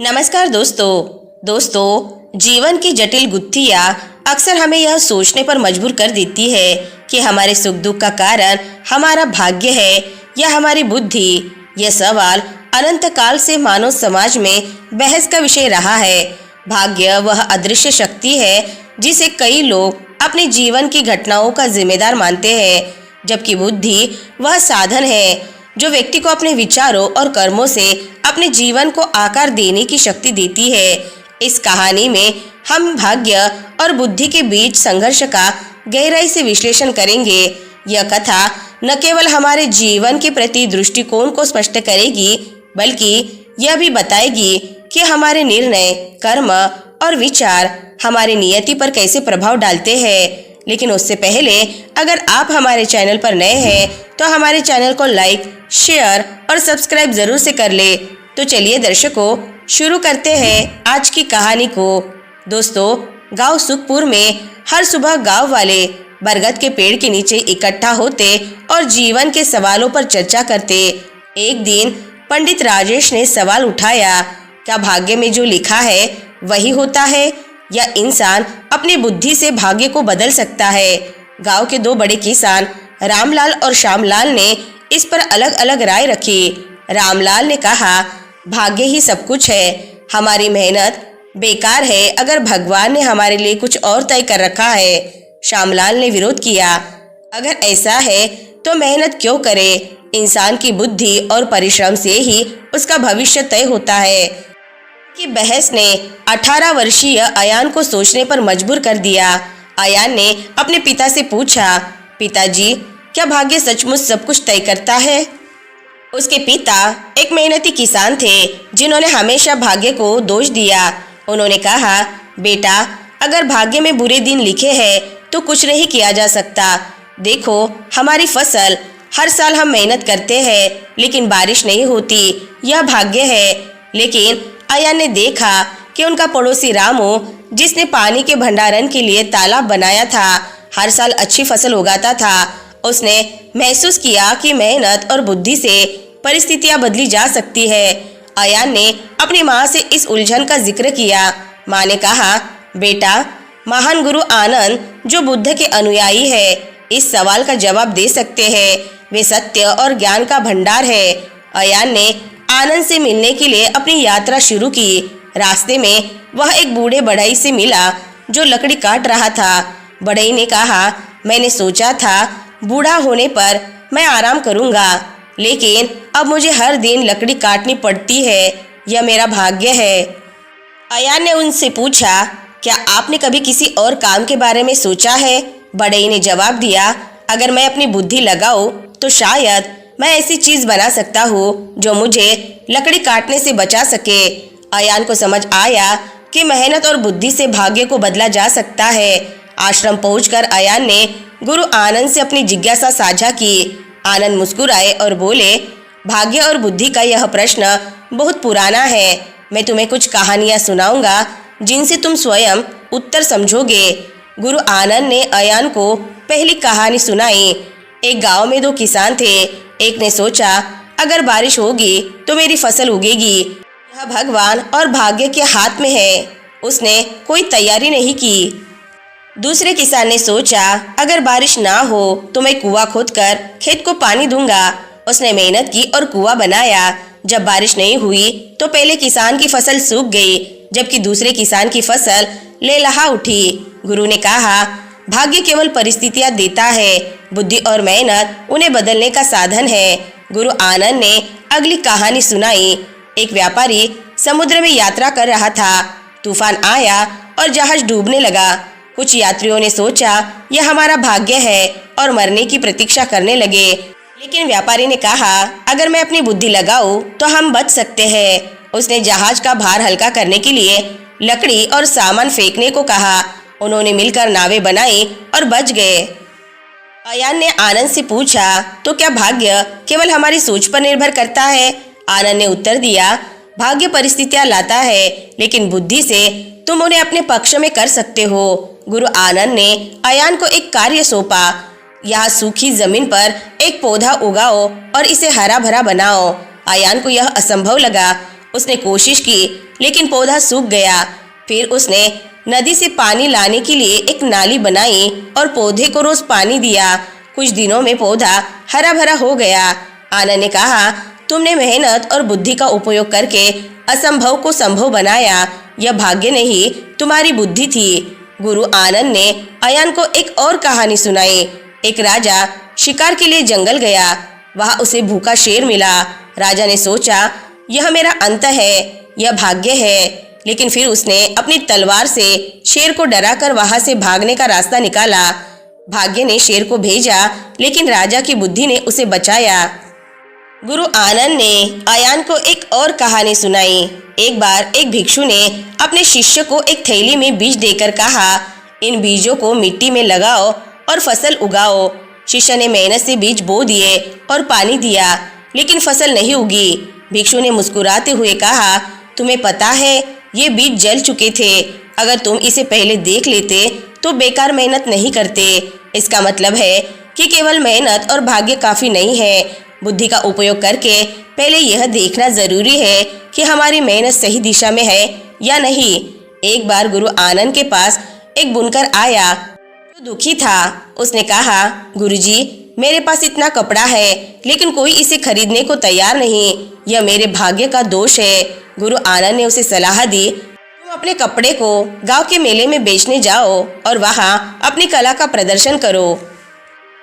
नमस्कार दोस्तों जीवन की जटिल गुत्थियाँ अक्सर हमें यह सोचने पर मजबूर कर देती है कि हमारे सुख दुख का कारण हमारा भाग्य है या हमारी बुद्धि। यह सवाल अनंत काल से मानव समाज में बहस का विषय रहा है। भाग्य वह अदृश्य शक्ति है जिसे कई लोग अपने जीवन की घटनाओं का जिम्मेदार मानते हैं, जबकि बुद्धि वह साधन है जो व्यक्ति को अपने विचारों और कर्मों से अपने जीवन को आकार देने की शक्ति देती है। इस कहानी में हम भाग्य और बुद्धि के बीच संघर्ष का गहराई से विश्लेषण करेंगे। यह कथा न केवल हमारे जीवन के प्रति दृष्टिकोण को स्पष्ट करेगी, बल्कि यह भी बताएगी कि हमारे निर्णय, कर्म और विचार हमारी नियति पर कैसे प्रभाव डालते हैं। लेकिन उससे पहले अगर आप हमारे चैनल पर नए हैं तो हमारे चैनल को लाइक, शेयर और सब्सक्राइब जरूर से कर ले। तो चलिए दर्शकों, शुरू करते हैं आज की कहानी को। दोस्तों, गांव सुखपुर में हर सुबह गांव वाले बरगद के पेड़ के नीचे इकट्ठा होते और जीवन के सवालों पर चर्चा करते। एक दिन पंडित राजेश ने सवाल उठाया, क्या भाग्य में जो लिखा है वही होता है या इंसान अपनी बुद्धि से भाग्य को बदल सकता है? गांव के दो बड़े किसान रामलाल और श्यामलाल ने इस पर अलग अलग राय रखी। रामलाल ने कहा, भाग्य ही सब कुछ है, हमारी मेहनत बेकार है अगर भगवान ने हमारे लिए कुछ और तय कर रखा है। श्यामलाल ने विरोध किया, अगर ऐसा है तो मेहनत क्यों करे, इंसान की बुद्धि और परिश्रम से ही उसका भविष्य तय होता है। कि बहस ने 18 वर्षीय अयान को सोचने पर मजबूर कर दिया। अयान ने अपने पिता से पूछा, पिताजी, क्या भाग्य सचमुच सब कुछ तय करता है? उसके पिता एक मेहनती किसान थे जिन्होंने हमेशा भाग्य को दोष दिया। उन्होंने कहा, बेटा, अगर भाग्य में बुरे दिन लिखे हैं तो कुछ नहीं किया जा सकता। देखो, हमारी फसल, हर साल हम मेहनत करते हैं लेकिन बारिश नहीं होती, यह भाग्य है। लेकिन अयान ने देखा कि उनका पड़ोसी रामू, जिसने पानी के भंडारण के लिए तालाब बनाया था, हर साल अच्छी फसल उगाता था। उसने महसूस किया कि मेहनत और बुद्धि से परिस्थितियां बदली जा सकती है। अयान ने अपनी माँ से इस उलझन का जिक्र किया। माँ ने कहा, बेटा, महान गुरु आनंद जो बुद्ध के अनुयायी है इस सवाल का जवाब दे सकते हैं। वे सत्य और ज्ञान का भंडार है। अयान ने आनंद से मिलने के लिए अपनी यात्रा शुरू की। रास्ते में वह एक बूढ़े बढ़ई से मिला जो लकड़ी काट रहा था। बढ़ई ने कहा, मैंने सोचा था बूढ़ा होने पर मैं आराम करूंगा, लेकिन अब मुझे हर दिन लकड़ी काटनी पड़ती है, यह मेरा भाग्य है। अयान ने उनसे पूछा, क्या आपने कभी किसी और काम के बारे में सोचा है? बढ़ई ने जवाब दिया, अगर मैं अपनी बुद्धि लगाऊं तो शायद मैं ऐसी चीज बना सकता हूँ जो मुझे लकड़ी काटने से बचा सके। अयान को समझ आया कि मेहनत और बुद्धि से भाग्य को बदला जा सकता है। आश्रम पहुंचकर अयान ने गुरु आनंद से अपनी जिज्ञासा साझा की। आनंद मुस्कुराए और बोले, भाग्य और बुद्धि का यह प्रश्न बहुत पुराना है। मैं तुम्हें कुछ कहानियां सुनाऊंगा जिनसे तुम स्वयं उत्तर समझोगे। गुरु आनंद ने अयान को पहली कहानी सुनाई। एक गांव में दो किसान थे। एक ने सोचा, अगर बारिश होगी तो मेरी फसल उगेगी, यह भगवान और भाग्य के हाथ में है। उसने कोई तैयारी नहीं की। दूसरे किसान ने सोचा, अगर बारिश ना हो तो मैं कुआं खोदकर खेत को पानी दूंगा। उसने मेहनत की और कुआं बनाया। जब बारिश नहीं हुई तो पहले किसान की फसल सूख गई, जबकि दूसरे किसान की फसल लहलहा उठी। गुरु ने कहा, भाग्य केवल परिस्थितियां देता है, बुद्धि और मेहनत उन्हें बदलने का साधन है। गुरु आनंद ने अगली कहानी सुनाई। एक व्यापारी समुद्र में यात्रा कर रहा था। तूफान आया और जहाज डूबने लगा। कुछ यात्रियों ने सोचा, यह हमारा भाग्य है और मरने की प्रतीक्षा करने लगे। लेकिन व्यापारी ने कहा, अगर मैं अपनी बुद्धि लगाऊं तो हम बच सकते हैं। उसने जहाज का भार हल्का करने के लिए लकड़ी और सामान फेंकने को कहा। उन्होंने मिलकर नावें बनाई और बच गए। अयान ने आनंद से पूछा, तो क्या भाग्य केवल हमारी सोच पर निर्भर करता है? आनंद ने उत्तर दिया, भाग्य परिस्थितियां लाता है, लेकिन बुद्धि से तुम उन्हें अपने पक्ष में कर सकते हो। गुरु आनंद ने अयान को एक कार्य सौंपा, यहाँ सूखी जमीन पर एक पौधा उगाओ और इसे हरा भरा बनाओ। अयान को यह असंभव लगा। उसने कोशिश की लेकिन पौधा सूख गया। फिर उसने नदी से पानी लाने के लिए एक नाली बनाई और पौधे को रोज पानी दिया। कुछ दिनों में पौधा हरा भरा हो गया। आनंद ने कहा, तुमने मेहनत और बुद्धि का उपयोग करके असंभव को संभव बनाया। यह भाग्य नहीं, तुम्हारी बुद्धि थी। गुरु आनंद ने अयान को एक और कहानी सुनाई। एक राजा शिकार के लिए जंगल गया। वहां उसे भूखा शेर मिला। राजा ने सोचा, यह मेरा अंत है, यह भाग्य है। लेकिन फिर उसने अपनी तलवार से शेर को डराकर वहां से भागने का रास्ता निकाला। भाग्य ने शेर को भेजा लेकिन राजा की बुद्धि ने उसे बचाया। गुरु आनंद ने अयान को एक और कहानी सुनाई। एक बार एक भिक्षु ने अपने शिष्य को एक थैली में बीज देकर कहा, इन बीजों को मिट्टी में लगाओ और फसल उगाओ। शिष्य ने मेहनत से बीज बो दिए और पानी दिया लेकिन फसल नहीं उगी। भिक्षु ने मुस्कुराते हुए कहा, तुम्हें पता है ये बीज जल चुके थे। अगर तुम इसे पहले देख लेते तो बेकार मेहनत नहीं करते। इसका मतलब है कि केवल मेहनत और भाग्य काफी नहीं है। बुद्धि का उपयोग करके पहले यह देखना जरूरी है कि हमारी मेहनत सही दिशा में है या नहीं। एक बार गुरु आनंद के पास एक बुनकर आया जो दुखी था। उसने कहा, गुरुजी, मेरे पास इतना कपड़ा है लेकिन कोई इसे खरीदने को तैयार नहीं। यह मेरे भाग्य का दोष है। गुरु आनंद ने उसे सलाह दी, तुम अपने कपड़े को गांव के मेले में बेचने जाओ और वहां अपनी कला का प्रदर्शन करो।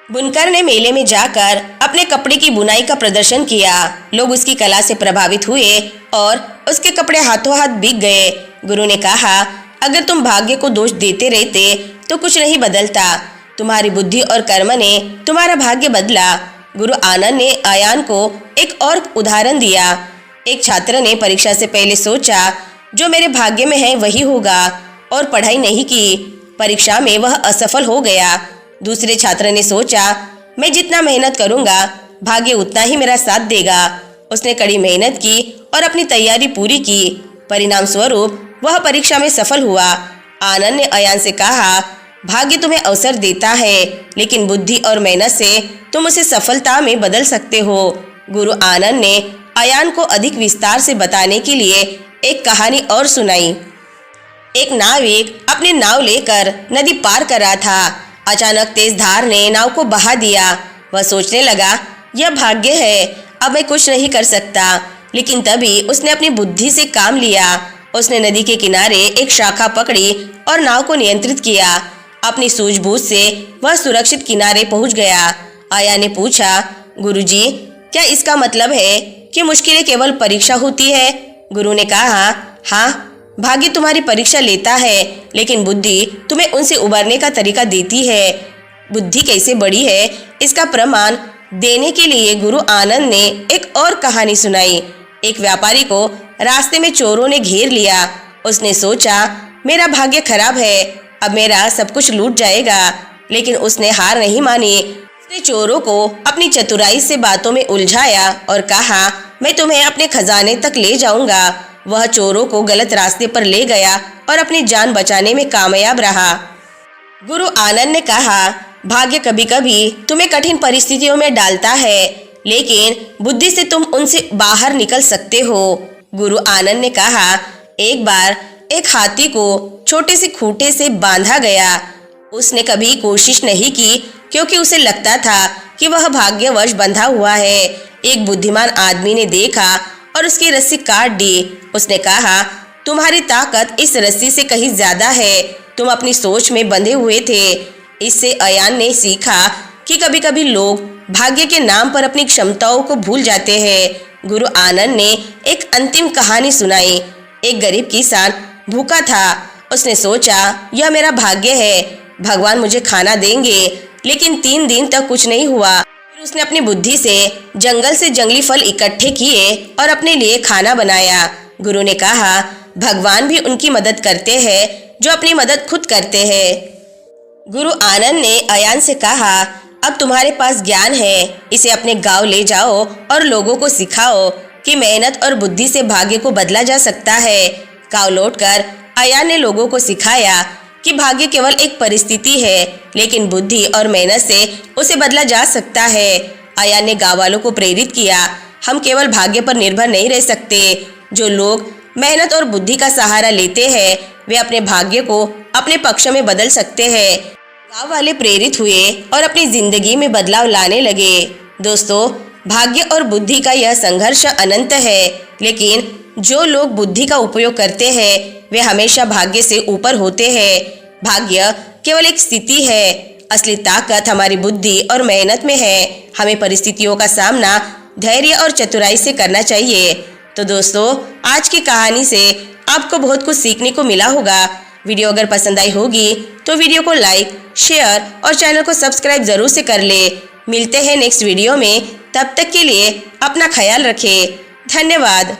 बुनकर ने मेले में जाकर अपने कपड़े की बुनाई का प्रदर्शन किया। लोग उसकी कला से प्रभावित हुए और उसके कपड़े हाथों हाथ बिक गए। गुरु ने कहा, अगर तुम भाग्य को दोष देते रहते तो कुछ नहीं बदलता। तुम्हारी बुद्धि और कर्म ने तुम्हारा भाग्य बदला। गुरु आनंद ने अयान को एक और उदाहरण दिया। एक छात्र ने परीक्षा से पहले सोचा, जो मेरे भाग्य में है वही होगा, और पढ़ाई नहीं की। परीक्षा में वह असफल हो गया। दूसरे छात्र ने सोचा, मैं जितना मेहनत करूंगा भाग्य उतना ही मेरा साथ देगा। उसने कड़ी मेहनत की और अपनी तैयारी पूरी की। परिणाम स्वरूप वह परीक्षा में सफल हुआ। आनंद ने अयान से कहा, भाग्य तुम्हें अवसर देता है लेकिन बुद्धि और मेहनत से तुम उसे सफलता में बदल सकते हो। गुरु आनंद ने अयान को अधिक विस्तार से बताने के लिए एक कहानी और सुनाई। एक नाविक अपनी नाव लेकर नदी पार कर रहा था। अचानक तेज धार ने नाव को बहा दिया। वह सोचने लगा, यह भाग्य है, अब मैं कुछ नहीं कर सकता। लेकिन तभी उसने अपनी बुद्धि से काम लिया। उसने नदी के किनारे एक शाखा पकड़ी और नाव को नियंत्रित किया। अपनी सूझबूझ से वह सुरक्षित किनारे पहुंच गया। आया ने पूछा, गुरुजी, क्या इसका मतलब है कि मुश्किलें केवल परीक्षा होती है? गुरु ने कहा, हाँ, भाग्य तुम्हारी परीक्षा लेता है लेकिन बुद्धि तुम्हें उनसे उबरने का तरीका देती है। बुद्धि कैसे बड़ी है इसका प्रमाण देने के लिए गुरु आनंद ने एक और कहानी सुनाई। एक व्यापारी को रास्ते में चोरों ने घेर लिया। उसने सोचा, मेरा भाग्य खराब है, अब मेरा सब कुछ लूट जाएगा। लेकिन उसने हार नहीं मानी। उसने चोरों को अपनी चतुराई से बातों में उलझाया और कहा, मैं तुम्हें अपने खजाने तक ले जाऊंगा। वह चोरों को गलत रास्ते पर ले गया और अपनी जान बचाने में कामयाब रहा। गुरु आनंद ने कहा, भाग्य कभी कभी तुम्हें कठिन परिस्थितियों में डालता है लेकिन बुद्धि से तुम उनसे बाहर निकल सकते हो। गुरु आनंद ने कहा, एक बार एक हाथी को छोटे से खूंटे से बांधा गया। उसने कभी कोशिश नहीं की क्योंकि उसे लगता था कि वह भाग्यवश बंधा हुआ है। एक बुद्धिमान आदमी ने देखा और उसकी रस्सी काट दी। उसने कहा, तुम्हारी ताकत इस रस्सी से कहीं ज्यादा है, तुम अपनी सोच में बंधे हुए थे। इससे अयान ने सीखा कि कभी कभी लोग भाग्य के नाम पर अपनी क्षमताओं को भूल जाते हैं। गुरु आनंद ने एक अंतिम कहानी सुनाई। एक गरीब किसान भूखा था। उसने सोचा, यह मेरा भाग्य है, भगवान मुझे खाना देंगे। लेकिन 3 दिन तक कुछ नहीं हुआ। फिर उसने अपनी बुद्धि से जंगल से जंगली फल इकट्ठे किए और अपने लिए खाना बनाया। गुरु ने कहा, भगवान भी उनकी मदद करते हैं जो अपनी मदद खुद करते हैं। गुरु आनंद ने अयान से कहा, अब तुम्हारे पास ज्ञान है, इसे अपने गांव ले जाओ और लोगों को सिखाओ कि मेहनत और बुद्धि से भाग्य को बदला जा सकता है। गांव लौटकर अयान ने लोगों को सिखाया कि भाग्य केवल एक परिस्थिति है लेकिन बुद्धि और मेहनत से उसे बदला जा सकता है। अयान ने गांव वालों को प्रेरित किया, हम केवल भाग्य पर निर्भर नहीं रह सकते, जो लोग मेहनत और बुद्धि का सहारा लेते हैं वे अपने भाग्य को अपने पक्ष में बदल सकते हैं। गांव वाले प्रेरित हुए और अपनी जिंदगी में बदलाव लाने लगे। दोस्तों, भाग्य और बुद्धि का यह संघर्ष अनंत है, लेकिन जो लोग बुद्धि का उपयोग करते हैं वे हमेशा भाग्य से ऊपर होते हैं। भाग्य केवल एक स्थिति है, असली ताकत हमारी बुद्धि और मेहनत में है। हमें परिस्थितियों का सामना धैर्य और चतुराई से करना चाहिए। तो दोस्तों, आज की कहानी से आपको बहुत कुछ सीखने को मिला होगा। वीडियो अगर पसंद आई होगी तो वीडियो को लाइक, शेयर और चैनल को सब्सक्राइब जरूर से कर ले। मिलते हैं नेक्स्ट वीडियो में, तब तक के लिए अपना ख्याल रखें। धन्यवाद।